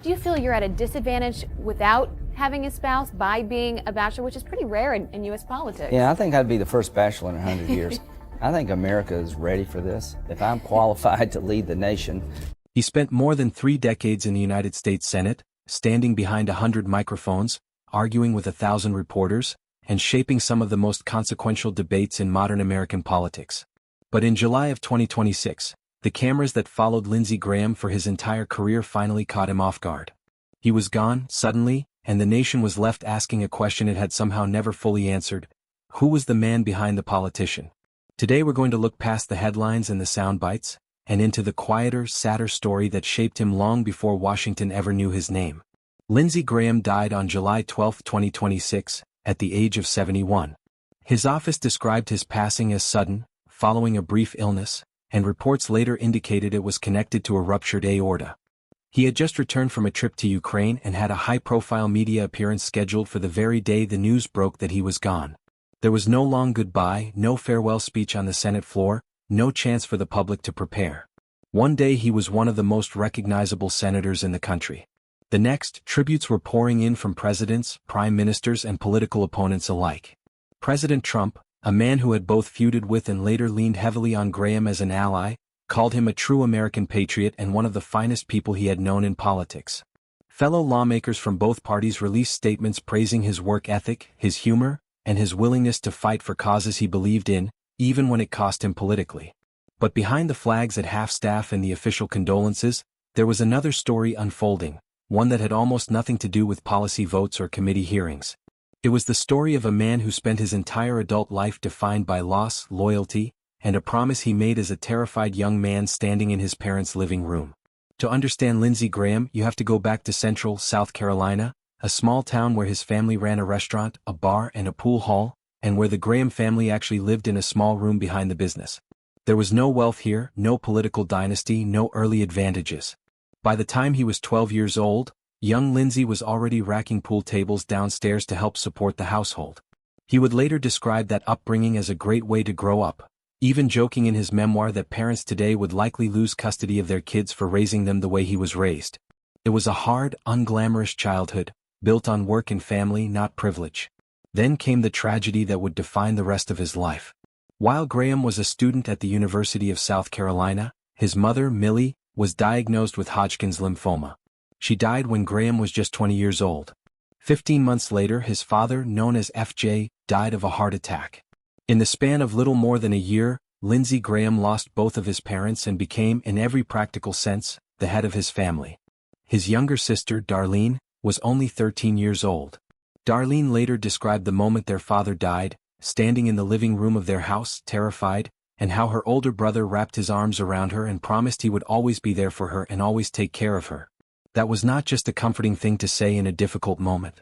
Do you feel you're at a disadvantage without having a spouse by being a bachelor, which is pretty rare in U.S. politics? Yeah, I think I'd be the first bachelor in 100 years. I think America is ready for this. If I'm qualified to lead the nation. He spent more than 3 decades in the United States Senate, standing behind 100 microphones, arguing with 1,000 reporters, and shaping some of the most consequential debates in modern American politics. But in July of 2026, the cameras that followed Lindsey Graham for his entire career finally caught him off guard. He was gone, suddenly, and the nation was left asking a question it had somehow never fully answered. Who was the man behind the politician? Today we're going to look past the headlines and the sound bites, and into the quieter, sadder story that shaped him long before Washington ever knew his name. Lindsey Graham died on July 12, 2026, at the age of 71. His office described his passing as sudden, following a brief illness, and reports later indicated it was connected to a ruptured aorta. He had just returned from a trip to Ukraine and had a high-profile media appearance scheduled for the very day the news broke that he was gone. There was no long goodbye, no farewell speech on the Senate floor, no chance for the public to prepare. One day he was one of the most recognizable senators in the country. The next, tributes were pouring in from presidents, prime ministers, and political opponents alike. President Trump, a man who had both feuded with and later leaned heavily on Graham as an ally, called him a true American patriot and one of the finest people he had known in politics. Fellow lawmakers from both parties released statements praising his work ethic, his humor, and his willingness to fight for causes he believed in, even when it cost him politically. But behind the flags at half-staff and the official condolences, there was another story unfolding, one that had almost nothing to do with policy votes or committee hearings. It was the story of a man who spent his entire adult life defined by loss, loyalty, and a promise he made as a terrified young man standing in his parents' living room. To understand Lindsey Graham, you have to go back to Central South Carolina, a small town where his family ran a restaurant, a bar, and a pool hall, and where the Graham family actually lived in a small room behind the business. There was no wealth here, no political dynasty, no early advantages. By the time he was 12 years old, young Lindsey was already racking pool tables downstairs to help support the household. He would later describe that upbringing as a great way to grow up, even joking in his memoir that parents today would likely lose custody of their kids for raising them the way he was raised. It was a hard, unglamorous childhood, built on work and family, not privilege. Then came the tragedy that would define the rest of his life. While Graham was a student at the University of South Carolina, his mother, Millie, was diagnosed with Hodgkin's lymphoma. She died when Graham was just 20 years old. 15 months later, his father, known as FJ, died of a heart attack. In the span of little more than a year, Lindsey Graham lost both of his parents and became, in every practical sense, the head of his family. His younger sister, Darlene, was only 13 years old. Darlene later described the moment their father died, standing in the living room of their house, terrified, and how her older brother wrapped his arms around her and promised he would always be there for her and always take care of her. That was not just a comforting thing to say in a difficult moment.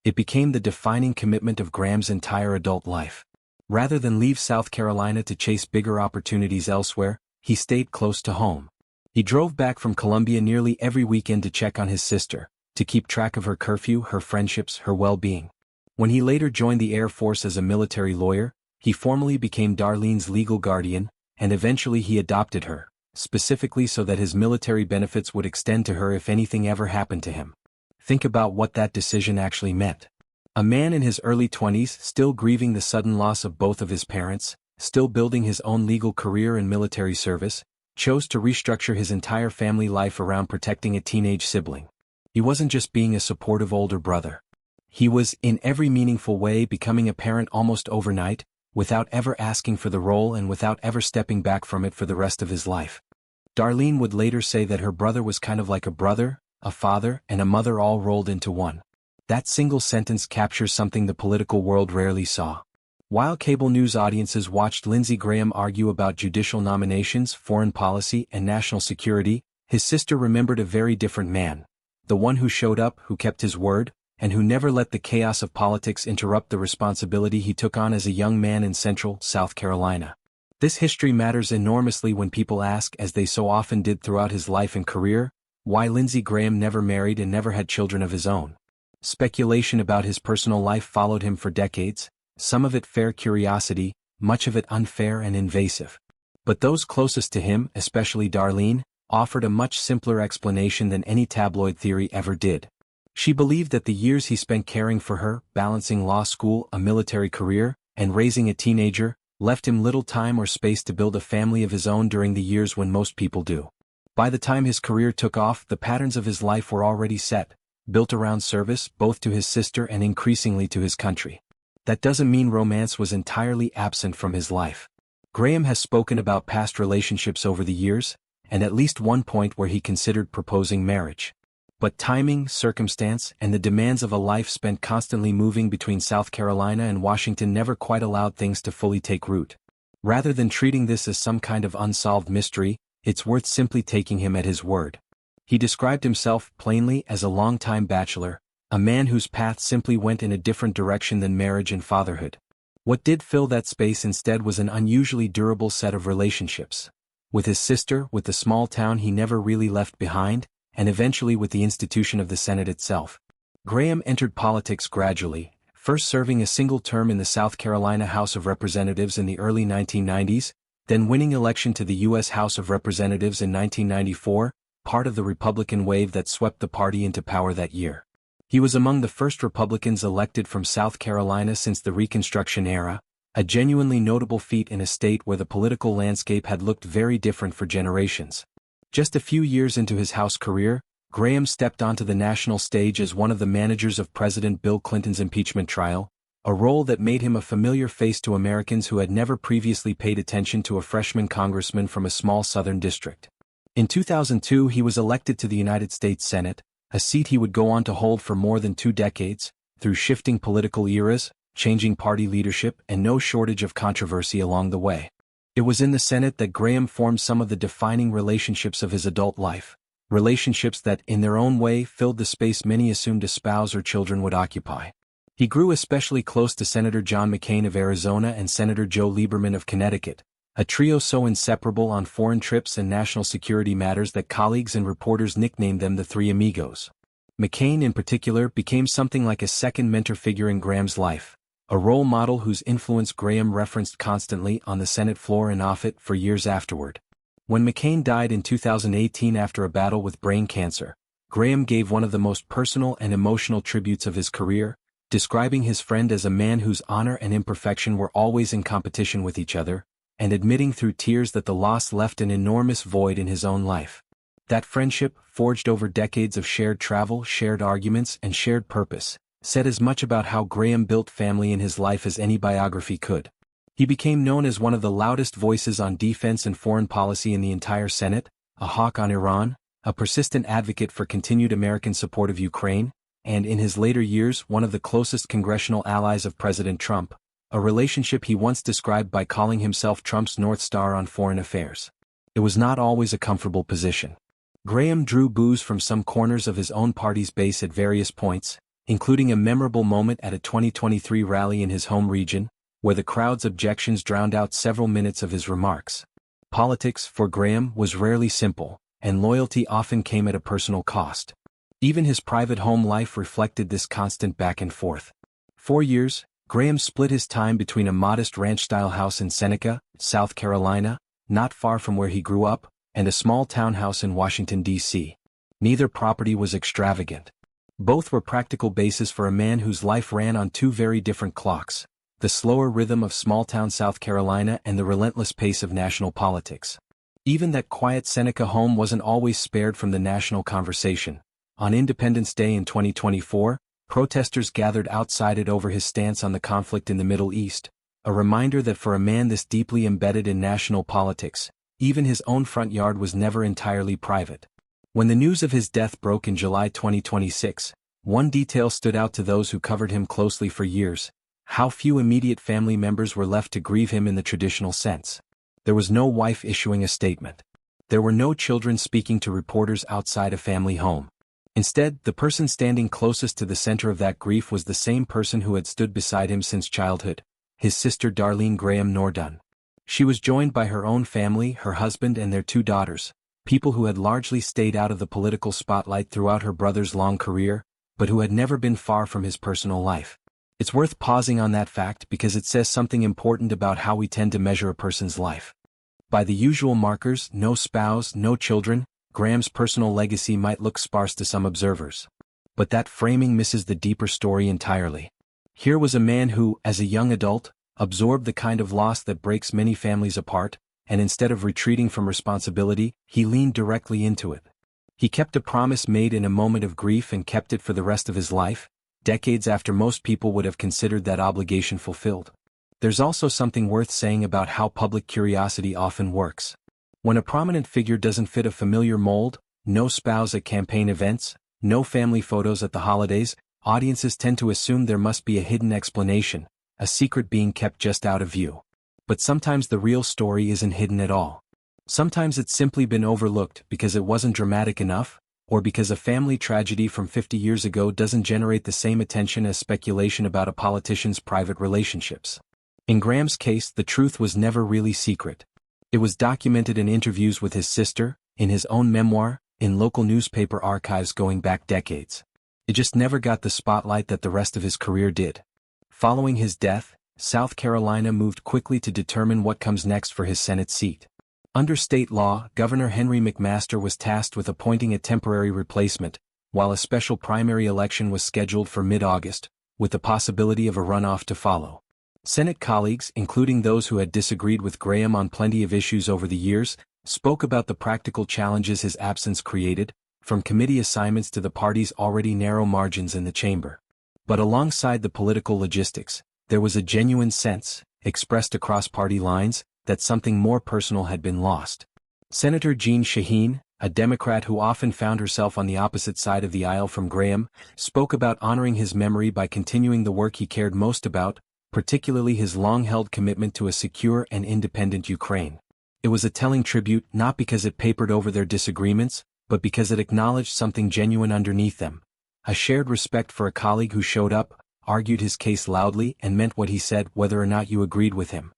It became the defining commitment of Graham's entire adult life. Rather than leave South Carolina to chase bigger opportunities elsewhere, he stayed close to home. He drove back from Columbia nearly every weekend to check on his sister, to keep track of her curfew, her friendships, her well-being. When he later joined the Air Force as a military lawyer, he formally became Darlene's legal guardian, and eventually he adopted her, specifically so that his military benefits would extend to her if anything ever happened to him. Think about what that decision actually meant. A man in his early 20s, still grieving the sudden loss of both of his parents, still building his own legal career in military service, chose to restructure his entire family life around protecting a teenage sibling. He wasn't just being a supportive older brother. He was, in every meaningful way, becoming a parent almost overnight, without ever asking for the role and without ever stepping back from it for the rest of his life. Darlene would later say that her brother was kind of like a brother, a father, and a mother all rolled into one. That single sentence captures something the political world rarely saw. While cable news audiences watched Lindsey Graham argue about judicial nominations, foreign policy, and national security, his sister remembered a very different man. The one who showed up, who kept his word, and who never let the chaos of politics interrupt the responsibility he took on as a young man in Central South Carolina. This history matters enormously when people ask, as they so often did throughout his life and career, why Lindsey Graham never married and never had children of his own. Speculation about his personal life followed him for decades, some of it fair curiosity, much of it unfair and invasive. But those closest to him, especially Darlene, offered a much simpler explanation than any tabloid theory ever did. She believed that the years he spent caring for her, balancing law school, a military career, and raising a teenager, left him little time or space to build a family of his own during the years when most people do. By the time his career took off, the patterns of his life were already set, built around service, both to his sister and increasingly to his country. That doesn't mean romance was entirely absent from his life. Graham has spoken about past relationships over the years, and at least one point where he considered proposing marriage. But timing, circumstance, and the demands of a life spent constantly moving between South Carolina and Washington never quite allowed things to fully take root. Rather than treating this as some kind of unsolved mystery, it's worth simply taking him at his word. He described himself plainly as a longtime bachelor, a man whose path simply went in a different direction than marriage and fatherhood. What did fill that space instead was an unusually durable set of relationships. With his sister, with the small town he never really left behind, and eventually with the institution of the Senate itself. Graham entered politics gradually, first serving a single term in the South Carolina House of Representatives in the early 1990s, then winning election to the U.S. House of Representatives in 1994, part of the Republican wave that swept the party into power that year. He was among the first Republicans elected from South Carolina since the Reconstruction era, a genuinely notable feat in a state where the political landscape had looked very different for generations. Just a few years into his House career, Graham stepped onto the national stage as one of the managers of President Bill Clinton's impeachment trial, a role that made him a familiar face to Americans who had never previously paid attention to a freshman congressman from a small southern district. In 2002 he was elected to the United States Senate, a seat he would go on to hold for more than 2 decades, through shifting political eras, changing party leadership, and no shortage of controversy along the way. It was in the Senate that Graham formed some of the defining relationships of his adult life, relationships that, in their own way, filled the space many assumed a spouse or children would occupy. He grew especially close to Senator John McCain of Arizona and Senator Joe Lieberman of Connecticut, a trio so inseparable on foreign trips and national security matters that colleagues and reporters nicknamed them the Three Amigos. McCain in particular became something like a second mentor figure in Graham's life, a role model whose influence Graham referenced constantly on the Senate floor and off it for years afterward. When McCain died in 2018 after a battle with brain cancer, Graham gave one of the most personal and emotional tributes of his career, describing his friend as a man whose honor and imperfection were always in competition with each other, and admitting through tears that the loss left an enormous void in his own life. That friendship, forged over decades of shared travel, shared arguments, and shared purpose, said as much about how Graham built family in his life as any biography could. He became known as one of the loudest voices on defense and foreign policy in the entire Senate, a hawk on Iran, a persistent advocate for continued American support of Ukraine, and in his later years one of the closest congressional allies of President Trump, a relationship he once described by calling himself Trump's North Star on foreign affairs. It was not always a comfortable position. Graham drew boos from some corners of his own party's base at various points, including a memorable moment at a 2023 rally in his home region, where the crowd's objections drowned out several minutes of his remarks. Politics, for Graham, was rarely simple, and loyalty often came at a personal cost. Even his private home life reflected this constant back and forth. 4 years, Graham split his time between a modest ranch-style house in Seneca, South Carolina, not far from where he grew up, and a small townhouse in Washington, D.C. Neither property was extravagant. Both were practical bases for a man whose life ran on 2 very different clocks, the slower rhythm of small-town South Carolina and the relentless pace of national politics. Even that quiet Seneca home wasn't always spared from the national conversation. On Independence Day in 2024, protesters gathered outside it over his stance on the conflict in the Middle East, a reminder that for a man this deeply embedded in national politics, even his own front yard was never entirely private. When the news of his death broke in July 2026, one detail stood out to those who covered him closely for years: how few immediate family members were left to grieve him in the traditional sense. There was no wife issuing a statement. There were no children speaking to reporters outside a family home. Instead, the person standing closest to the center of that grief was the same person who had stood beside him since childhood, his sister Darlene Graham Nordun. She was joined by her own family, her husband and their 2 daughters, people who had largely stayed out of the political spotlight throughout her brother's long career, but who had never been far from his personal life. It's worth pausing on that fact because it says something important about how we tend to measure a person's life. By the usual markers, no spouse, no children, Graham's personal legacy might look sparse to some observers. But that framing misses the deeper story entirely. Here was a man who, as a young adult, absorbed the kind of loss that breaks many families apart, and instead of retreating from responsibility, he leaned directly into it. He kept a promise made in a moment of grief and kept it for the rest of his life, decades after most people would have considered that obligation fulfilled. There's also something worth saying about how public curiosity often works. When a prominent figure doesn't fit a familiar mold, no spouse at campaign events, no family photos at the holidays, audiences tend to assume there must be a hidden explanation, a secret being kept just out of view. But sometimes the real story isn't hidden at all. Sometimes it's simply been overlooked because it wasn't dramatic enough, or because a family tragedy from 50 years ago doesn't generate the same attention as speculation about a politician's private relationships. In Graham's case, the truth was never really secret. It was documented in interviews with his sister, in his own memoir, in local newspaper archives going back decades. It just never got the spotlight that the rest of his career did. Following his death, South Carolina moved quickly to determine what comes next for his Senate seat. Under state law, Governor Henry McMaster was tasked with appointing a temporary replacement, while a special primary election was scheduled for mid-August, with the possibility of a runoff to follow. Senate colleagues, including those who had disagreed with Graham on plenty of issues over the years, spoke about the practical challenges his absence created, from committee assignments to the party's already narrow margins in the chamber. But alongside the political logistics, there was a genuine sense, expressed across party lines, that something more personal had been lost. Senator Jeanne Shaheen, a Democrat who often found herself on the opposite side of the aisle from Graham, spoke about honoring his memory by continuing the work he cared most about, particularly his long-held commitment to a secure and independent Ukraine. It was a telling tribute not because it papered over their disagreements, but because it acknowledged something genuine underneath them. A shared respect for a colleague who showed up, argued his case loudly, and meant what he said whether or not you agreed with him.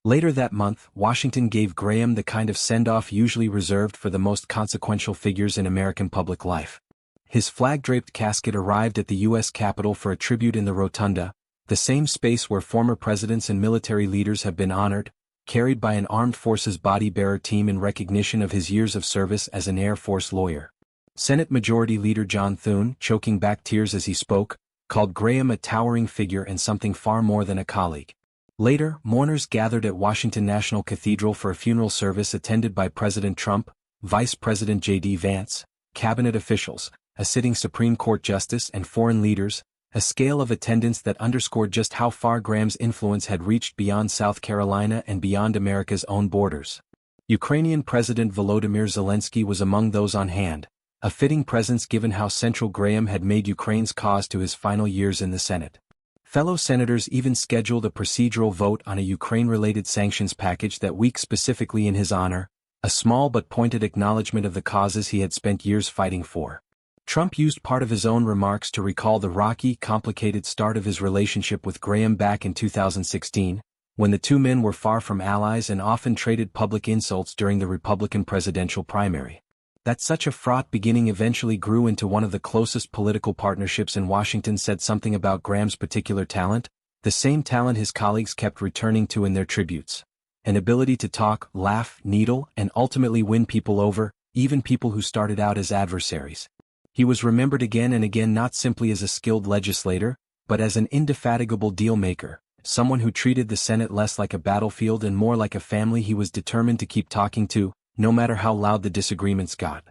Later that month, Washington gave Graham the kind of send-off usually reserved for the most consequential figures in American public life. His flag-draped casket arrived at the U.S. Capitol for a tribute in the Rotunda, the same space where former presidents and military leaders have been honored, carried by an armed forces body-bearer team in recognition of his years of service as an Air Force lawyer. Senate Majority Leader John Thune, choking back tears as he spoke, called Graham a towering figure and something far more than a colleague. Later, mourners gathered at Washington National Cathedral for a funeral service attended by President Trump, Vice President J.D. Vance, cabinet officials, a sitting Supreme Court justice and foreign leaders, a scale of attendance that underscored just how far Graham's influence had reached beyond South Carolina and beyond America's own borders. Ukrainian President Volodymyr Zelensky was among those on hand, a fitting presence given how central Graham had made Ukraine's cause to his final years in the Senate. Fellow senators even scheduled a procedural vote on a Ukraine-related sanctions package that week specifically in his honor, a small but pointed acknowledgement of the causes he had spent years fighting for. Trump used part of his own remarks to recall the rocky, complicated start of his relationship with Graham back in 2016, when the two men were far from allies and often traded public insults during the Republican presidential primary. That such a fraught beginning eventually grew into one of the closest political partnerships in Washington said something about Graham's particular talent, the same talent his colleagues kept returning to in their tributes. An ability to talk, laugh, needle, and ultimately win people over, even people who started out as adversaries. He was remembered again and again not simply as a skilled legislator, but as an indefatigable deal-maker, someone who treated the Senate less like a battlefield and more like a family he was determined to keep talking to, no matter how loud the disagreements got.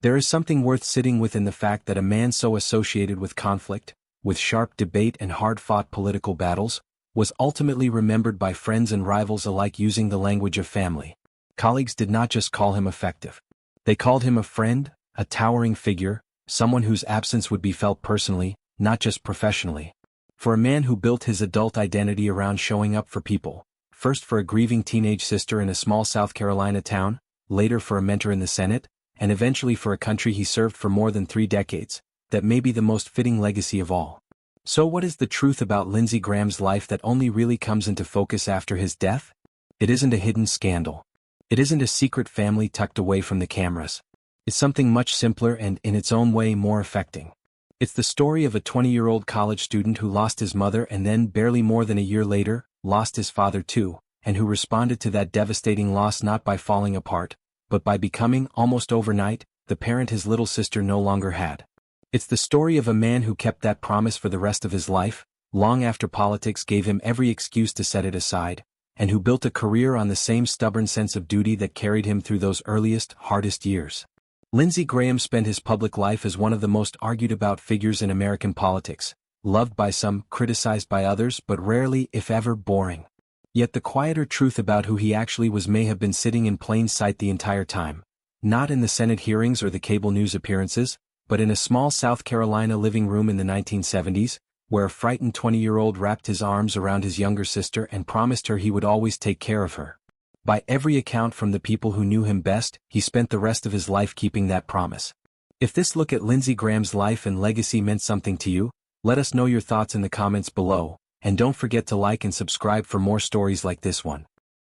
There is something worth sitting with in the fact that a man so associated with conflict, with sharp debate and hard-fought political battles, was ultimately remembered by friends and rivals alike using the language of family. Colleagues did not just call him effective. They called him a friend, a towering figure, someone whose absence would be felt personally, not just professionally. For a man who built his adult identity around showing up for people, first for a grieving teenage sister in a small South Carolina town, later for a mentor in the Senate, and eventually for a country he served for more than 3 decades, that may be the most fitting legacy of all. So what is the truth about Lindsey Graham's life that only really comes into focus after his death? It isn't a hidden scandal. It isn't a secret family tucked away from the cameras. It's something much simpler and, in its own way, more affecting. It's the story of a 20-year-old college student who lost his mother and then, barely more than a year later, lost his father too, and who responded to that devastating loss not by falling apart, but by becoming, almost overnight, the parent his little sister no longer had. It's the story of a man who kept that promise for the rest of his life, long after politics gave him every excuse to set it aside, and who built a career on the same stubborn sense of duty that carried him through those earliest, hardest years. Lindsey Graham spent his public life as one of the most argued-about figures in American politics, loved by some, criticized by others, but rarely, if ever, boring. Yet the quieter truth about who he actually was may have been sitting in plain sight the entire time, not in the Senate hearings or the cable news appearances, but in a small South Carolina living room in the 1970s, where a frightened 20-year-old wrapped his arms around his younger sister and promised her he would always take care of her. By every account from the people who knew him best, he spent the rest of his life keeping that promise. If this look at Lindsey Graham's life and legacy meant something to you, let us know your thoughts in the comments below, and don't forget to like and subscribe for more stories like this one.